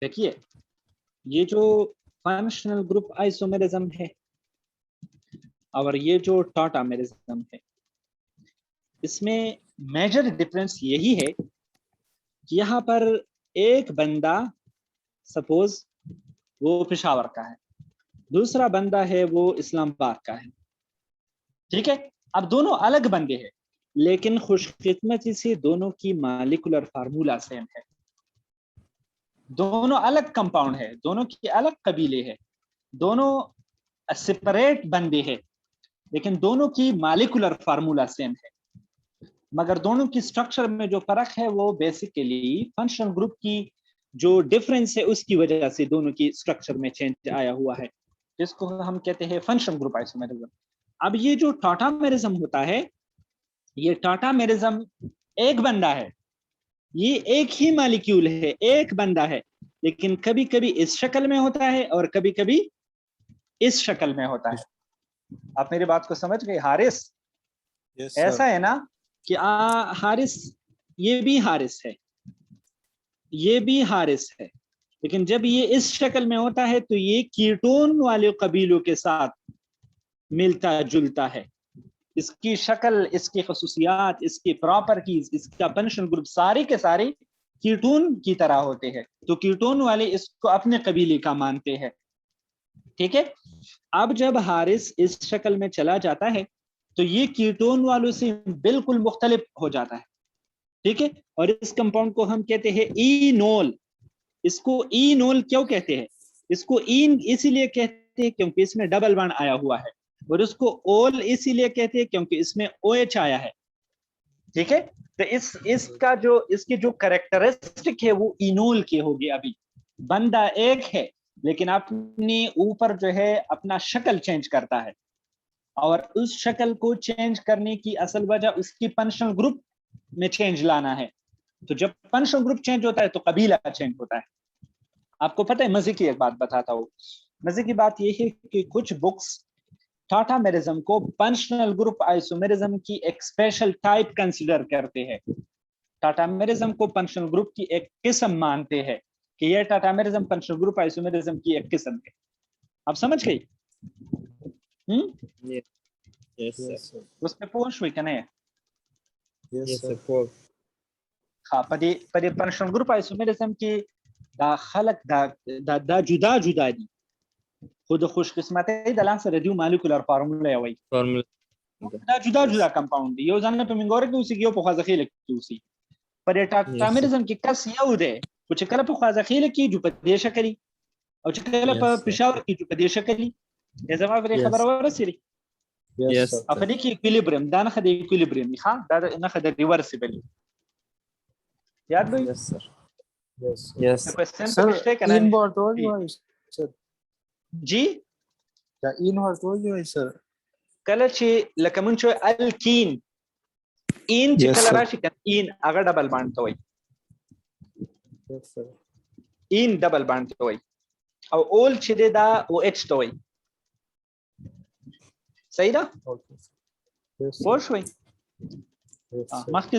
دیکھیے یہ جو فنکشنل گروپ آئسومیرزم ہے اور یہ جو ٹاٹامیرزم ہے، اس میں میجر ڈفرنس یہی ہے کہ یہاں پر ایک بندہ سپوز وہ پشاور کا ہے، دوسرا بندہ ہے وہ اسلام آباد کا ہے، ٹھیک ہے؟ اب دونوں الگ بندے ہیں لیکن خوش قسمتی سے دونوں کی مالیکولر فارمولا سیم ہے، دونوں الگ کمپاؤنڈ ہے، دونوں کی الگ قبیلے ہے، دونوں سپریٹ بندے ہیں لیکن دونوں کی مالیکولر فارمولا سیم ہے، مگر دونوں کی سٹرکچر میں جو فرق ہے وہ بیسیکلی فنکشنل گروپ کی جو ڈفرنس ہے اس کی وجہ سے دونوں کی سٹرکچر میں چینج آیا ہوا ہے، جس کو ہم کہتے ہیں فنکشنل گروپ آئسومیرزم۔ اب یہ جو ٹاٹامیرزم ہوتا ہے، یہ ٹاٹامیرزم ایک بندہ ہے، یہ ایک ہی مالیکیول ہے، ایک بندہ ہے، لیکن کبھی کبھی اس شکل میں ہوتا ہے اور کبھی کبھی اس شکل میں ہوتا ہے۔ آپ میری بات کو سمجھ گئے؟ حارث ایسا ہے نا کہ حارث یہ بھی حارث ہے، یہ بھی حارث ہے، لیکن جب یہ اس شکل میں ہوتا ہے تو یہ کیٹون والے قبیلوں کے ساتھ ملتا جلتا ہے، اس کی شکل، اس کی خصوصیات، اس کی پراپرٹیز، اس کا فنکشنل گروپ سارے کے سارے کیٹون کی طرح ہوتے ہیں، تو کیٹون والے اس کو اپنے قبیلے کا مانتے ہیں، ٹھیک ہے؟ اب جب حارث اس شکل میں چلا جاتا ہے تو یہ کیٹون والوں سے بالکل مختلف ہو جاتا ہے، ٹھیک ہے؟ اور اس کمپاؤنڈ کو ہم کہتے ہیں اینول۔ اس کو اینول کیوں کہتے ہیں؟ اس کو این اسی لیے کہتے ہیں کیونکہ اس میں ڈبل بانڈ آیا ہوا ہے، اور اس کو اول اسی لیے کہتے ہیں کیونکہ اس میں او ایچ آیا ہے، ٹھیک ہے؟ تو اس کی جو کریکٹرسٹک ہے وہ اینول کی ہوگی۔ ابھی بندہ ایک ہے لیکن اپنی اوپر جو ہے اپنا شکل چینج کرتا ہے، اور اس شکل کو چینج کرنے کی اصل وجہ اس کی فنکشنل گروپ میں چینج لانا ہے، تو جب فنکشنل گروپ چینج ہوتا ہے تو قبیلہ چینج ہوتا ہے۔ آپ کو پتہ ہے، مزے کی ایک بات بتاتا ہوں، مزے کی بات یہ ہے کہ کچھ بکس ٹاٹامیرزم کو فنکشنل گروپ آئسومیرزم کی ایک اسپیشل ٹائپ کنسیڈر کرتے ہیں، ٹاٹامیرزم کو فنکشنل گروپ کی ایک قسم مانتے ہیں کہ یہ ٹاٹامیرزم فنکشنل گروپ آئسومیرزم کی ایک قسم ہے۔ آپ سمجھ گئی؟ اس میں پوچھ ہوئی کہ نہیں؟ ہاں، پدی فنکشنل گروپ آئسومیرزم کی دا خلق دا جدا جدا دي، خود خوش قسمتۍ د لاس سره دیو مالیکولر فارمولا وي، دا جدا جدا کمپاوند دي، یو ځان په منګور کې اوسي، یو په خوازخیل کې اوسي، پر ټاټامیرزم کې کس یو دی، او چې کله په خوازخیل کې جو په دې شکل او چې کله په پېښور کې جو په دې شکل، زما په خبره ورسېږي؟ په دې کې اکویلیبریم، دا نښه د اکویلیبریم ښه، دا نښه د ریورسیبل یاد وي؟ جی کله چې لکه مونږ چې الکین این چې کله راشي این هغه ډبل بانډ ته وایي، این ډبل بانډ ته وایي، او اول چې دی دا او ایچ ته وایي، صحیح ده؟ پوه شوئ؟ مخکې